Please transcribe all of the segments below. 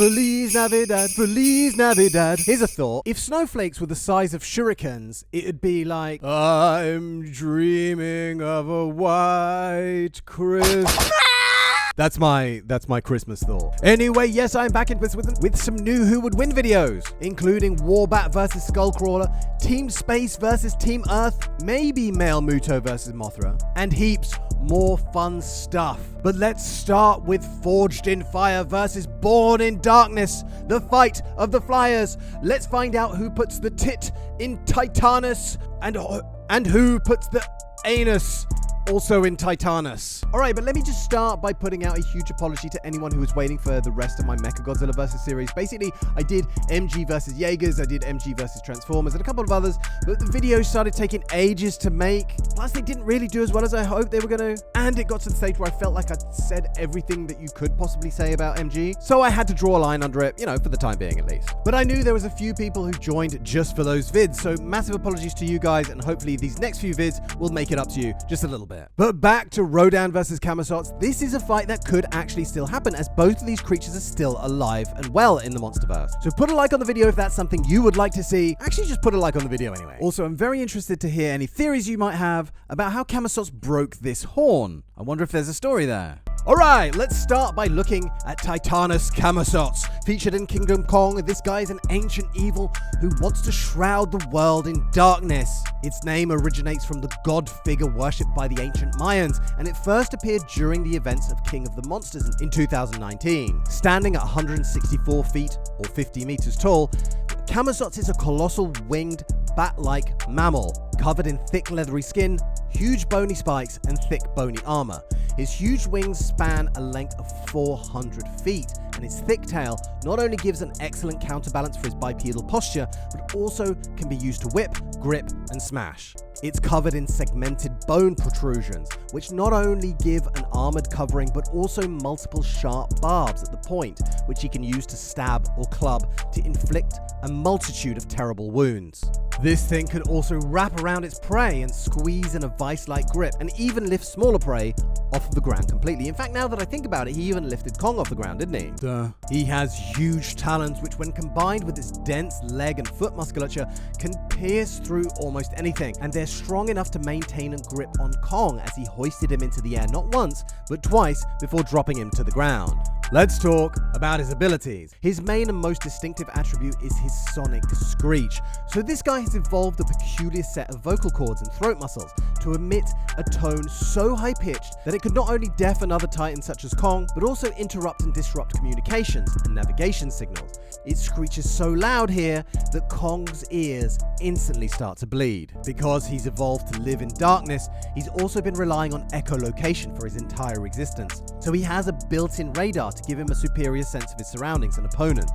Feliz Navidad, Feliz Navidad. Here's a thought. If snowflakes were the size of shurikens, it'd be like, I'm dreaming of a white Christmas. That's my Christmas thought. Anyway, yes, I'm back in with some new Who Would Win videos, including Warbat versus Skullcrawler, Team Space versus Team Earth, maybe Male Muto versus Mothra, and heaps more fun stuff. But let's start with Forged in Fire versus Born in Darkness, the fight of the flyers. Let's find out who puts the tit in Titanus and who puts the anus also in Titanus. Alright, but let me just start by putting out a huge apology to anyone who was waiting for the rest of my Mechagodzilla vs. series. Basically, I did MG vs. Jaegers, I did MG vs. Transformers, and a couple of others, but the videos started taking ages to make. Plus, they didn't really do as well as I hoped they were going to. And it got to the stage where I felt like I'd said everything that you could possibly say about MG. So I had to draw a line under it, for the time being at least. But I knew there was a few people who joined just for those vids, so massive apologies to you guys, and hopefully these next few vids will make it up to you just a little bit. But back to RODAN vs. CAMAZOTZ. This is a fight that could actually still happen, as both of these creatures are still alive and well in the monsterverse. So put a like on the video if that's something you would like to see. Actually, just put a like on the video anyway. Also, I'm very interested to hear any theories you might have about how CAMAZOTZ broke this horn. I wonder if there's a story there. Alright, let's start by looking at Titanus CAMAZOTZ. Featured in Kingdom Kong, this guy is an ancient evil who wants to shroud the world in darkness. Its name originates from the god figure worshipped by the ancient Mayans, and it first appeared during the events of King of the Monsters in 2019. Standing at 164 feet, or 50 meters tall, CAMAZOTZ is a colossal winged, bat-like mammal, covered in thick leathery skin, huge bony spikes, and thick bony armor. His huge wings span a length of 400 feet, and his thick tail not only gives an excellent counterbalance for his bipedal posture, but also can be used to whip, grip, and smash. It's covered in segmented bone protrusions, which not only give an armored covering, but also multiple sharp barbs at the point, which he can use to stab or club to inflict a multitude of terrible wounds. This thing can also wrap around its prey and squeeze in a vice-like grip, and even lift smaller prey off of the ground completely. In fact, now that I think about it, he even lifted Kong off the ground, didn't he? Duh. He has huge talons, which when combined with its dense leg and foot musculature, can pierce through almost anything, and they're strong enough to maintain a grip on Kong as he hoisted him into the air not once, but twice before dropping him to the ground. Let's talk about his abilities. His main and most distinctive attribute is his sonic screech. So this guy has evolved a peculiar set of vocal cords and throat muscles to emit a tone so high-pitched that it could not only deafen other titans such as Kong, but also interrupt and disrupt communications and navigation signals. It screeches so loud here that Kong's ears instantly start to bleed. Because he's evolved to live in darkness, he's also been relying on echolocation for his entire existence. So he has a built-in radar to give him a superior sense of his surroundings and opponents.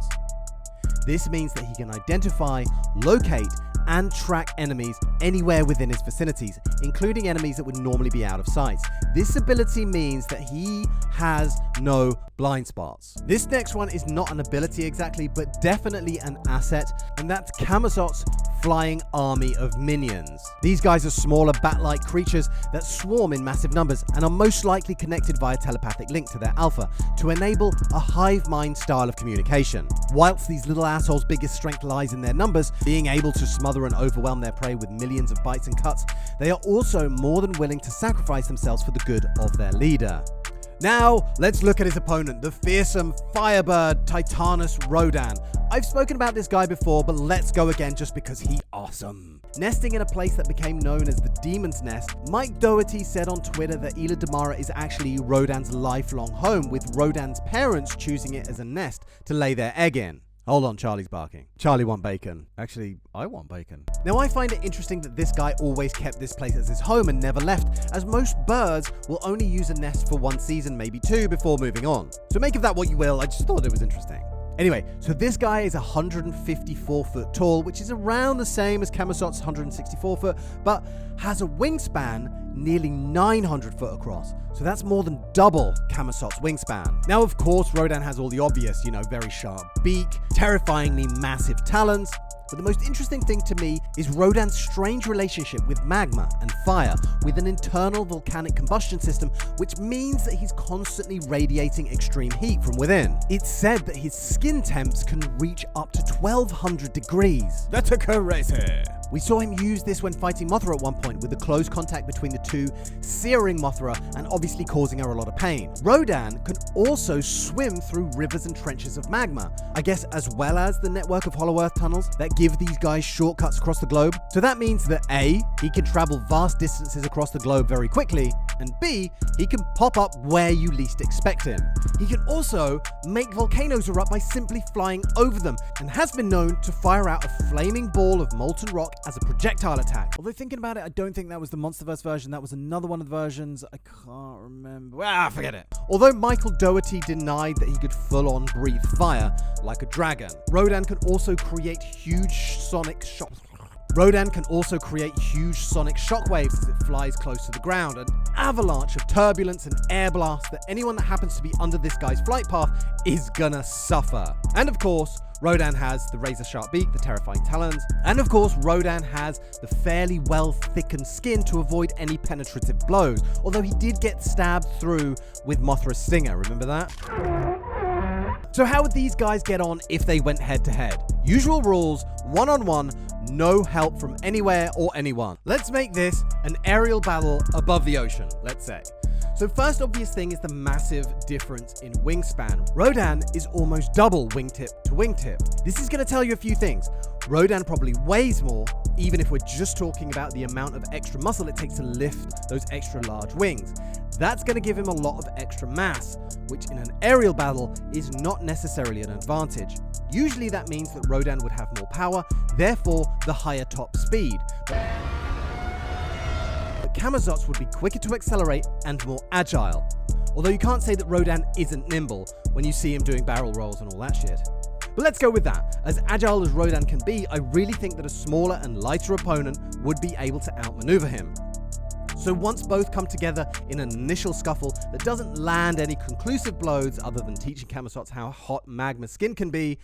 This means that he can identify, locate, and track enemies anywhere within his vicinities, including enemies that would normally be out of sight. This ability means that he has no blind spots. This next one is not an ability exactly, but definitely an asset, and that's CAMAZOTZ's flying army of minions. These guys are smaller bat-like creatures that swarm in massive numbers and are most likely connected via telepathic link to their alpha to enable a hive mind style of communication. Whilst these little assholes' biggest strength lies in their numbers, being able to smother and overwhelm their prey with millions of bites and cuts, they are also more than willing to sacrifice themselves for the good of their leader. Now, let's look at his opponent, the fearsome Firebird Titanus RODAN. I've spoken about this guy before, but let's go again just because he's awesome. Nesting in a place that became known as the Demon's Nest, Mike Doherty said on Twitter that Isla Damara is actually RODAN's lifelong home, with RODAN's parents choosing it as a nest to lay their egg in. Hold on, Charlie's barking. Charlie want bacon. Actually, I want bacon. Now, I find it interesting that this guy always kept this place as his home and never left, as most birds will only use a nest for one season, maybe two, before moving on. So make of that what you will, I just thought it was interesting. Anyway, so this guy is 154 foot tall, which is around the same as CAMAZOTZ's 164 foot, but has a wingspan nearly 900 foot across. So that's more than double CAMAZOTZ's wingspan. Now, of course, RODAN has all the obvious, very sharp beak, terrifyingly massive talons, But the most interesting thing to me is Rodan's strange relationship with magma and fire, with an internal volcanic combustion system, which means that he's constantly radiating extreme heat from within. It's said that his skin temps can reach up to 1200 degrees. That's crazy. We saw him use this when fighting Mothra at one point, with the close contact between the two searing Mothra and obviously causing her a lot of pain. Rodan can also swim through rivers and trenches of magma, I guess, as well as the network of Hollow Earth tunnels that give these guys shortcuts across the globe. So that means that A, he can travel vast distances across the globe very quickly, and B, he can pop up where you least expect him. He can also make volcanoes erupt by simply flying over them, and has been known to fire out a flaming ball of molten rock as a projectile attack. Although thinking about it, I don't think that was the Monsterverse version. That was another one of the versions. I can't remember. Forget it. Although Michael Dougherty denied that he could full-on breathe fire like a dragon, Rodan can also create huge sonic shockwaves as it flies close to the ground, an avalanche of turbulence and air blasts that anyone that happens to be under this guy's flight path is gonna suffer. And of course, Rodan has the razor-sharp beak, the terrifying talons, and of course, Rodan has the fairly well-thickened skin to avoid any penetrative blows, although he did get stabbed through with Mothra's stinger, remember that? So how would these guys get on if they went head-to-head? Usual rules, one-on-one, no help from anywhere or anyone. Let's make this an aerial battle above the ocean, let's say. So first obvious thing is the massive difference in wingspan. Rodan is almost double wingtip to wingtip. This is going to tell you a few things. Rodan probably weighs more, even if we're just talking about the amount of extra muscle it takes to lift those extra large wings. That's going to give him a lot of extra mass, which in an aerial battle is not necessarily an advantage. Usually that means that Rodan would have more power, therefore the higher top speed. But CAMAZOTZ would be quicker to accelerate and more agile. Although you can't say that Rodan isn't nimble when you see him doing barrel rolls and all that shit. But let's go with that. As agile as Rodan can be, I really think that a smaller and lighter opponent would be able to outmaneuver him. So once both come together in an initial scuffle that doesn't land any conclusive blows other than teaching CAMAZOTZ how hot magma skin can be,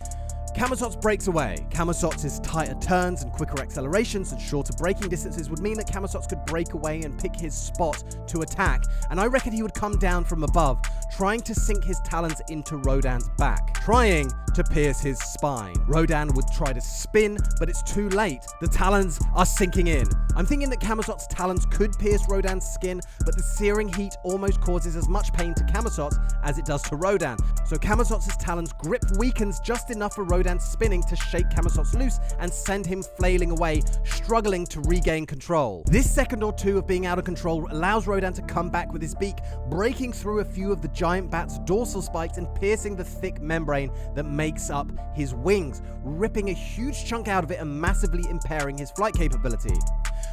CAMAZOTZ breaks away. CAMAZOTZ's tighter turns and quicker accelerations and shorter braking distances would mean that CAMAZOTZ could break away and pick his spot to attack, and I reckon he would come down from above, trying to sink his talons into Rodan's back, trying to pierce his spine. Rodan would try to spin, but it's too late. The talons are sinking in. I'm thinking that CAMAZOTZ's talons could pierce Rodan's skin, but the searing heat almost causes as much pain to CAMAZOTZ as it does to Rodan. So CAMAZOTZ's talons' grip weakens just enough for Rodan's spinning to shake CAMAZOTZ loose and send him flailing away, struggling to regain control. This second or two of being out of control allows Rodan to come back with his beak, breaking through a few of the giant bat's dorsal spikes and piercing the thick membrane that makes up his wings, ripping a huge chunk out of it and massively impairing his flight capability.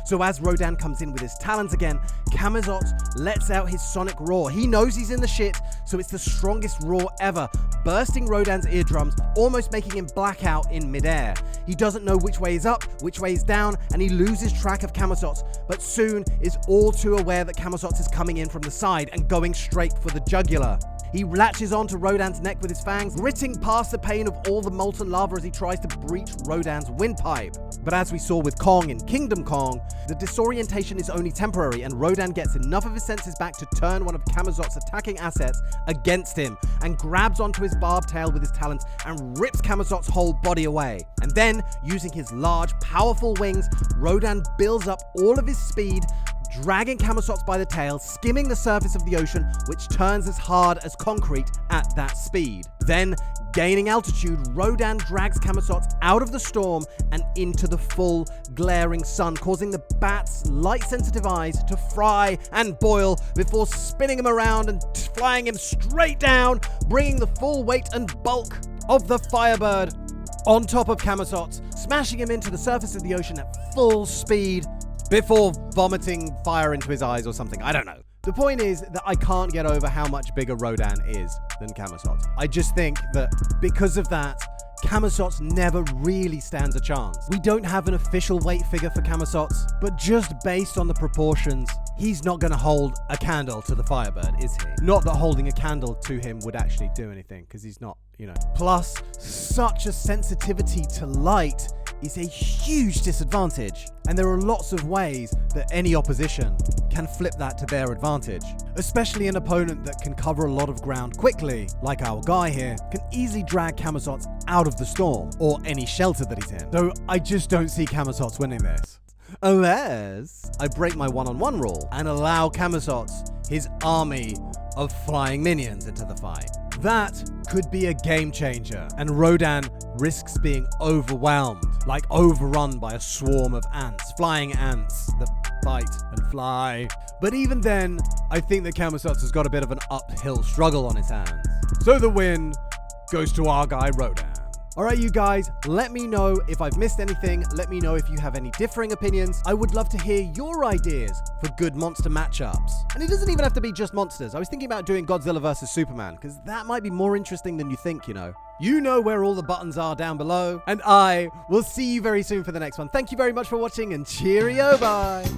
So as Rodan comes in with his talons again, CAMAZOTZ lets out his sonic roar. He knows he's in the shit, so it's the strongest roar ever, bursting Rodan's eardrums, almost making him black out in midair. He doesn't know which way is up, which way is down, and he loses track of CAMAZOTZ, but soon is all too aware that CAMAZOTZ is coming in from the side and going straight for the jugular. He latches onto Rodan's neck with his fangs, gritting past the pain of all the molten lava as he tries to breach Rodan's windpipe. But as we saw with Kong in Kingdom Kong, the disorientation is only temporary, and Rodan gets enough of his senses back to turn one of CAMAZOTZ's attacking assets against him, and grabs onto his barbed tail with his talons and rips CAMAZOTZ's whole body away. And then, using his large, powerful wings, Rodan builds up all of his speed, dragging CAMAZOTZ by the tail, skimming the surface of the ocean, which turns as hard as concrete at that speed. Then, gaining altitude, Rodan drags CAMAZOTZ out of the storm and into the full, glaring sun, causing the bat's light-sensitive eyes to fry and boil before spinning him around and flying him straight down, bringing the full weight and bulk of the Firebird on top of CAMAZOTZ, smashing him into the surface of the ocean at full speed, before vomiting fire into his eyes or something. I don't know. The point is that I can't get over how much bigger Rodan is than CAMAZOTZ. I just think that because of that, CAMAZOTZ never really stands a chance. We don't have an official weight figure for CAMAZOTZ, but just based on the proportions, he's not going to hold a candle to the Firebird, is he? Not that holding a candle to him would actually do anything, because he's not, you know. Plus, such a sensitivity to light is a huge disadvantage. And there are lots of ways that any opposition can flip that to their advantage. Especially an opponent that can cover a lot of ground quickly, like our guy here, can easily drag Camazotz out of the storm, or any shelter that he's in. So I just don't see Camazotz winning this. Unless I break my one-on-one rule and allow Camazotz his army of flying minions into the fight. That could be a game changer, and Rodan risks being overwhelmed, like overrun by a swarm of ants, flying ants that bite and fly. But even then, I think that Camazotz has got a bit of an uphill struggle on his hands. So the win goes to our guy Rodan. Alright you guys, let me know if I've missed anything, let me know if you have any differing opinions. I would love to hear your ideas for good monster matchups. And it doesn't even have to be just monsters. I was thinking about doing Godzilla vs Superman, because that might be more interesting than you think, you know. You know where all the buttons are down below, and I will see you very soon for the next one. Thank you very much for watching, and cheerio, bye!